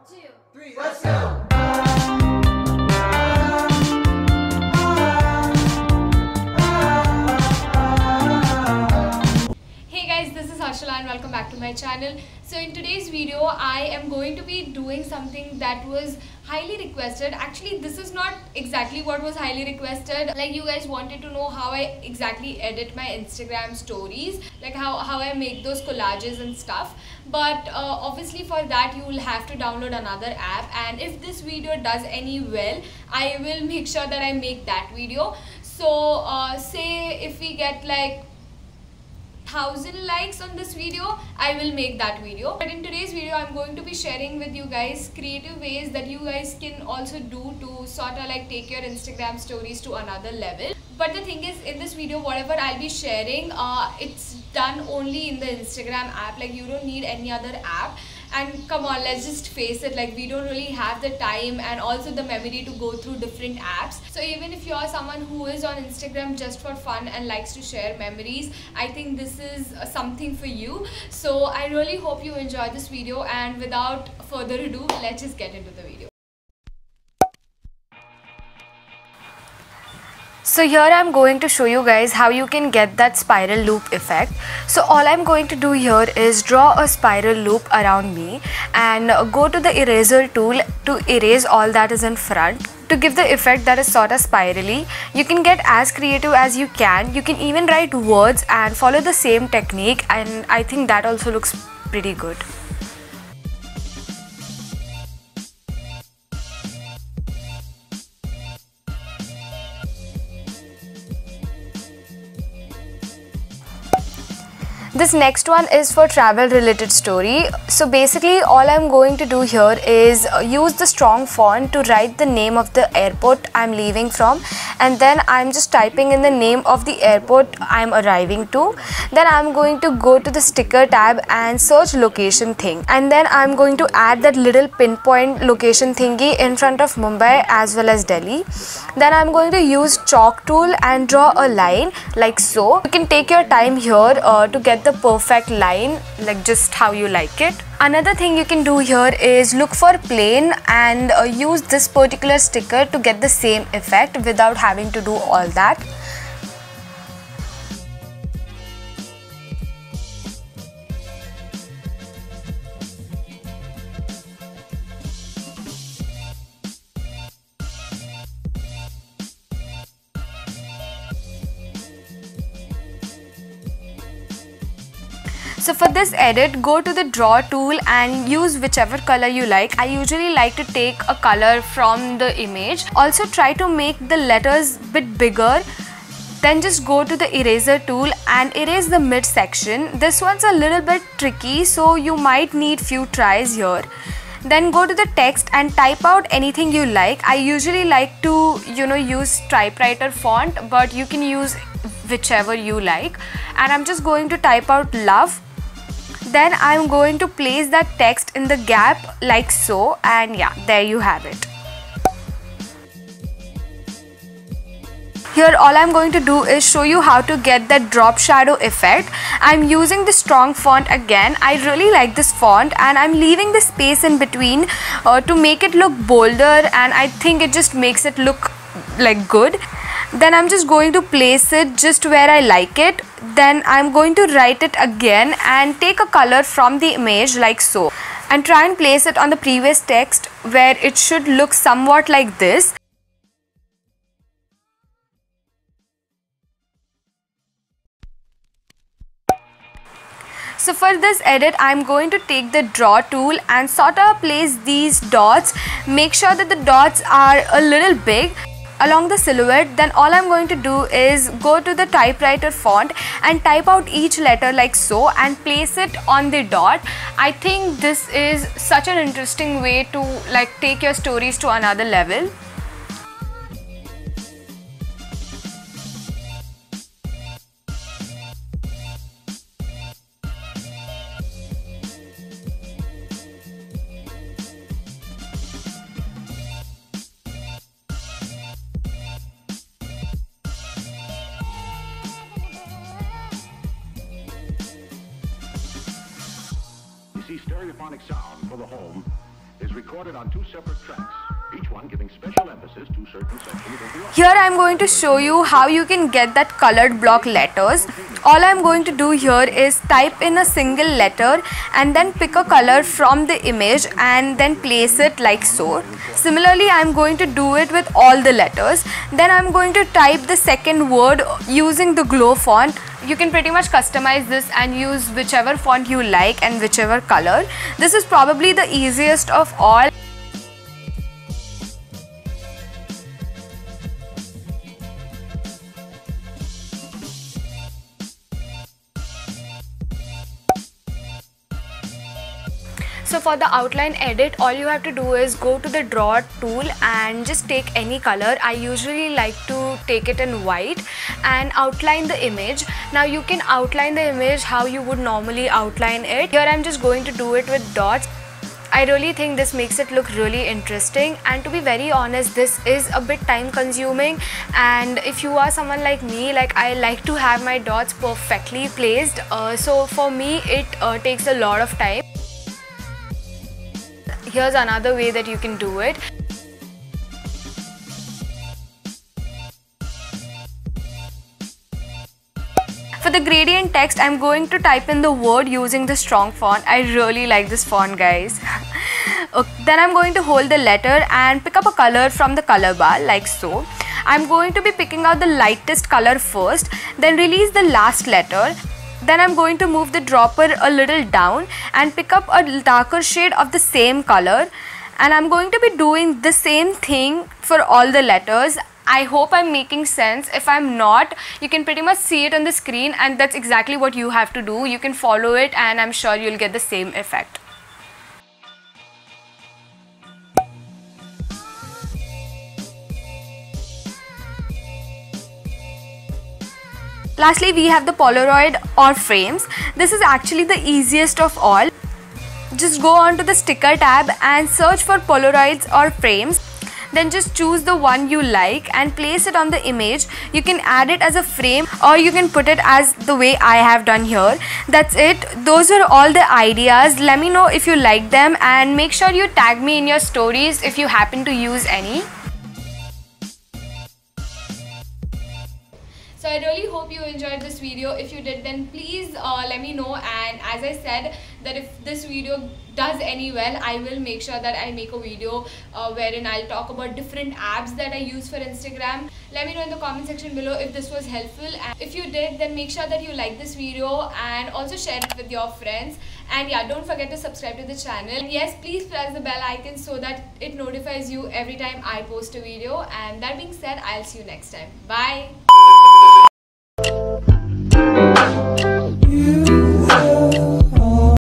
2, 3, let's go! Hey guys, this is Harshala and welcome back to my channel. So in today's video, I am going to be doing something that was highly requested. Actually, this is not exactly what was highly requested. Like, you guys wanted to know how I exactly edit my Instagram stories, like how I make those collages and stuff. But obviously for that you will have to download another app, and if this video does any well, I will make sure that I make that video. So say if we get like 1000 likes on this video, I will make that video. But in today's video, I'm going to be sharing with you guys creative ways that you guys can also do to sort of like take your Instagram stories to another level. But the thing is, in this video, whatever I'll be sharing, it's done only in the Instagram app. Like, you don't need any other app. And come on, let's just face it, like, we don't really have the time and also the memory to go through different apps. So even if you are someone who is on Instagram just for fun and likes to share memories, I think this is something for you. So I really hope you enjoy this video, and without further ado, let's just get into the video. So here I'm going to show you guys how you can get that spiral loop effect. So all I'm going to do here is draw a spiral loop around me and go to the eraser tool to erase all that is in front to give the effect that is sort of spirally. You can get as creative as you can. You can even write words and follow the same technique, and I think that also looks pretty good. This next one is for travel related story. So basically all I'm going to do here is use the strong font to write the name of the airport I'm leaving from, and then I'm just typing in the name of the airport I'm arriving to. Then I'm going to go to the sticker tab and search location thing, and then I'm going to add that little pinpoint location thingy in front of Mumbai as well as Delhi. Then I'm going to use chalk tool and draw a line like so. You can take your time here to get the perfect line, like just how you like it. Another thing you can do here is look for plane and use this particular sticker to get the same effect without having to do all that. So for this edit, go to the draw tool and use whichever color you like. I usually like to take a color from the image. Also try to make the letters bit bigger. Then just go to the eraser tool and erase the mid section. This one's a little bit tricky, so you might need few tries here. Then go to the text and type out anything you like. I usually like to, use typewriter font, but you can use whichever you like. And I'm just going to type out love. Then I'm going to place that text in the gap like so, and yeah, there you have it. Here all I'm going to do is show you how to get that drop shadow effect. I'm using the strong font again. I really like this font, and I'm leaving the space in between to make it look bolder, and I think it just makes it look like good. Then I'm just going to place it just where I like it. Then I'm going to write it again and take a color from the image like so, and try and place it on the previous text where it should look somewhat like this. So for this edit, I'm going to take the draw tool and sort of place these dots. Make sure that the dots are a little big along the silhouette. Then all I'm going to do is go to the typewriter font and type out each letter like so and place it on the dot. I think this is such an interesting way to like take your stories to another level. see, stereophonic sound for the home is recorded on 2 separate tracks, each one giving special emphasis to certain sections of the audio. Here I am going to show you how you can get that colored block letters. All I am going to do here is type in a single letter and then pick a color from the image and then place it like so. Similarly, I am going to do it with all the letters. Then I am going to type the second word using the glow font. You can pretty much customize this and use whichever font you like and whichever color. This is probably the easiest of all. So for the outline edit, all you have to do is go to the draw tool and just take any color. I usually like to take it in white and outline the image. Now you can outline the image how you would normally outline it. Here I'm just going to do it with dots. I really think this makes it look really interesting, and to be very honest, this is a bit time consuming, and if you are someone like me, like I like to have my dots perfectly placed, so for me it takes a lot of time. Here's another way that you can do it. For the gradient text, I'm going to type in the word using the strong font. I really like this font, guys. Okay, then I'm going to hold the letter and pick up a color from the color bar like so. I'm going to be picking out the lightest color first, then release the last letter. Then I'm going to move the dropper a little down and pick up a darker shade of the same color, and I'm going to be doing the same thing for all the letters. I hope I'm making sense. If I'm not, you can pretty much see it on the screen, and that's exactly what you have to do. You can follow it and I'm sure you'll get the same effect. Lastly, we have the Polaroid or frames. This is actually the easiest of all. Just go on to the sticker tab and search for Polaroids or frames. Then just choose the one you like and place it on the image. You can add it as a frame or you can put it as the way I have done here. That's it. Those are all the ideas. Let me know if you like them and make sure you tag me in your stories if you happen to use any. So I really hope you enjoyed this video. If you did, then please let me know, and as I said that if this video does any well, I will make sure that I make a video wherein I'll talk about different apps that I use for Instagram. Let me know in the comment section below if this was helpful, and if you did, then make sure that you like this video and also share it with your friends. And yeah, don't forget to subscribe to the channel. And yes, please press the bell icon so that it notifies you every time I post a video. And that being said, I'll see you next time. Bye.